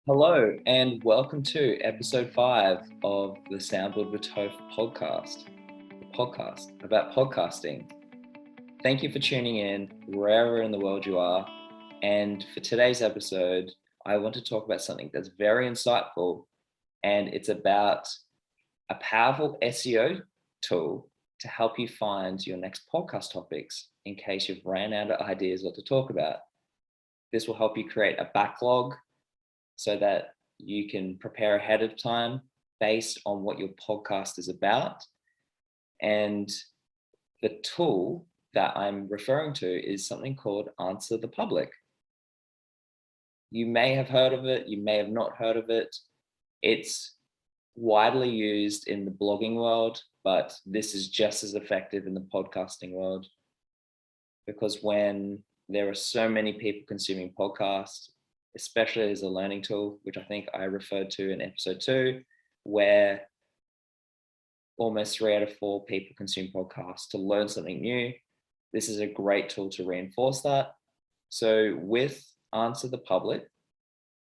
Hello and welcome to episode 5 of the Soundboard with Tofe Podcast, the podcast about podcasting. Thank you for tuning in wherever in the world you are. And for today's episode, I want to talk about something that's very insightful, and it's about a powerful SEO tool to help you find your next podcast topics in case you've ran out of ideas what to talk about. This will help you create a backlog so that you can prepare ahead of time based on what your podcast is about. And the tool that I'm referring to is something called Answer the Public. You may have heard of it, you may have not heard of it. It's widely used in the blogging world, but this is just as effective in the podcasting world, because when there are so many people consuming podcasts, especially as a learning tool, which I think I referred to in episode 2, where almost 3 out of 4 people consume podcasts to learn something new. This is a great tool to reinforce that. So with Answer the Public,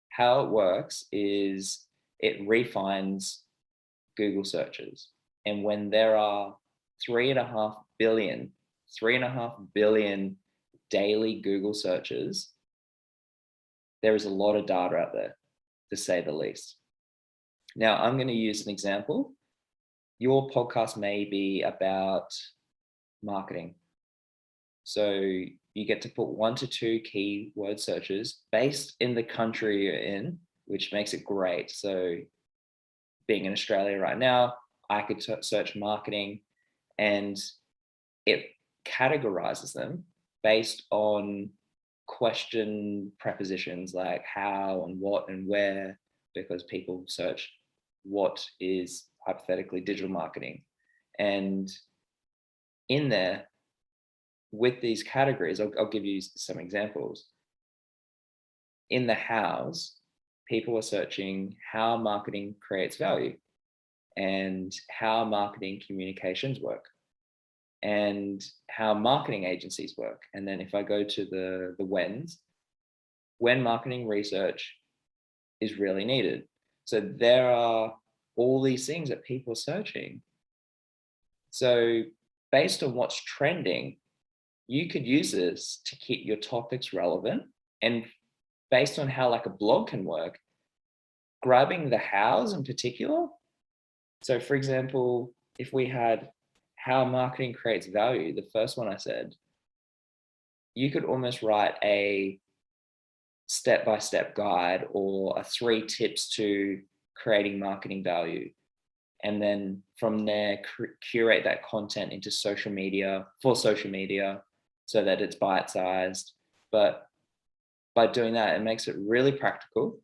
how it works is it refines Google searches. And when there are 3.5 billion daily Google searches, there is a lot of data out there, to say the least. Now, I'm going to use an example. Your podcast may be about marketing. So you get to put 1 to 2 keyword searches based in the country you're in, which makes it great. So being in Australia right now, I could search marketing, and it categorizes them based on question prepositions like how and what and where, because people search what is hypothetically digital marketing. And in there, with these categories, I'll give you some examples. In the hows, people are searching how marketing creates value and how marketing communications work and how marketing agencies work. And then if I go to the whens, when marketing research is really needed. So there are all these things that people are searching. So based on what's trending, you could use this to keep your topics relevant. And based on how like a blog can work, grabbing the hows in particular. So for example, if we had how marketing creates value, the first one I said, you could almost write a step-by-step guide or a 3 tips to creating marketing value. And then from there, curate that content into social media so that it's bite-sized. But by doing that, it makes it really practical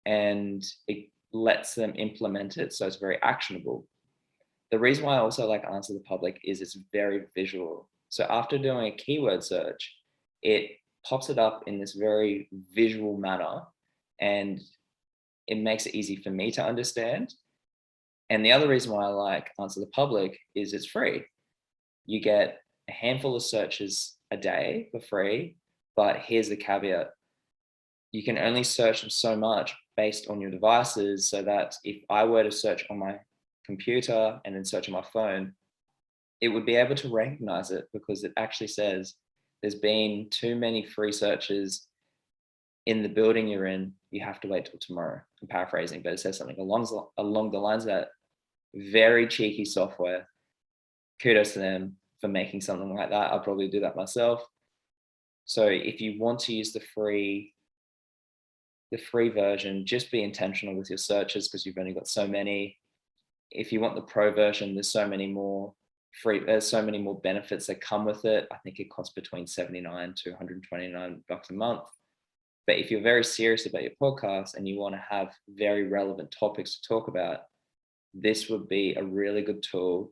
and it lets them implement it. So it's very actionable. The reason why I also like Answer the Public is it's very visual. So after doing a keyword search, it pops it up in this very visual manner, and it makes it easy for me to understand. And the other reason why I like Answer the Public is it's free. You get a handful of searches a day for free, but here's the caveat. You can only search them so much based on your devices, so that if I were to search on my computer and then search on my phone, it would be able to recognize it, because it actually says there's been too many free searches in the building you're in, you have to wait till tomorrow. I'm paraphrasing, but it says something along the lines of that. Very cheeky software. Kudos to them for making something like that. I'll probably do that myself. So if you want to use the free version, just be intentional with your searches, because you've only got so many. If you want the pro version, there's so many more benefits that come with it. I think it costs between $79 to $129 a month. But if you're very serious about your podcast and you want to have very relevant topics to talk about, this would be a really good tool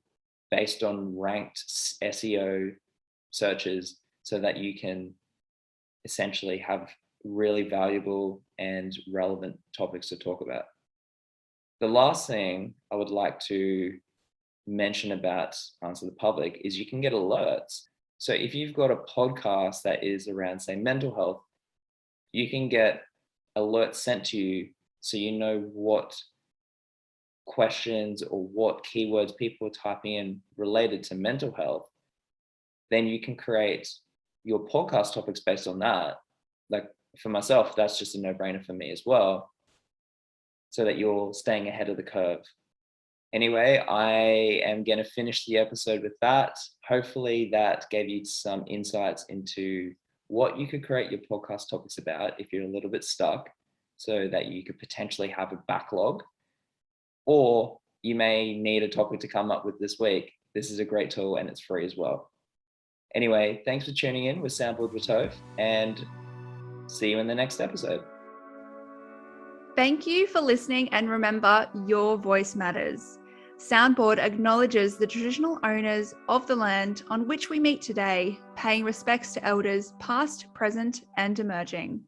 based on ranked SEO searches, so that you can essentially have really valuable and relevant topics to talk about. The last thing I would like to mention about Answer the Public is you can get alerts. So if you've got a podcast that is around, say, mental health, you can get alerts sent to you so you know what questions or what keywords people are typing in related to mental health, then you can create your podcast topics based on that. Like for myself, that's just a no-brainer for me as well, so that you're staying ahead of the curve. Anyway, I am going to finish the episode with that. Hopefully that gave you some insights into what you could create your podcast topics about if you're a little bit stuck, so that you could potentially have a backlog, or you may need a topic to come up with this week. This is a great tool and it's free as well. Anyway, thanks for tuning in with Soundboard with Tofe, and see you in the next episode. Thank you for listening, and remember, your voice matters. Soundboard acknowledges the traditional owners of the land on which we meet today, paying respects to elders past, present, and emerging.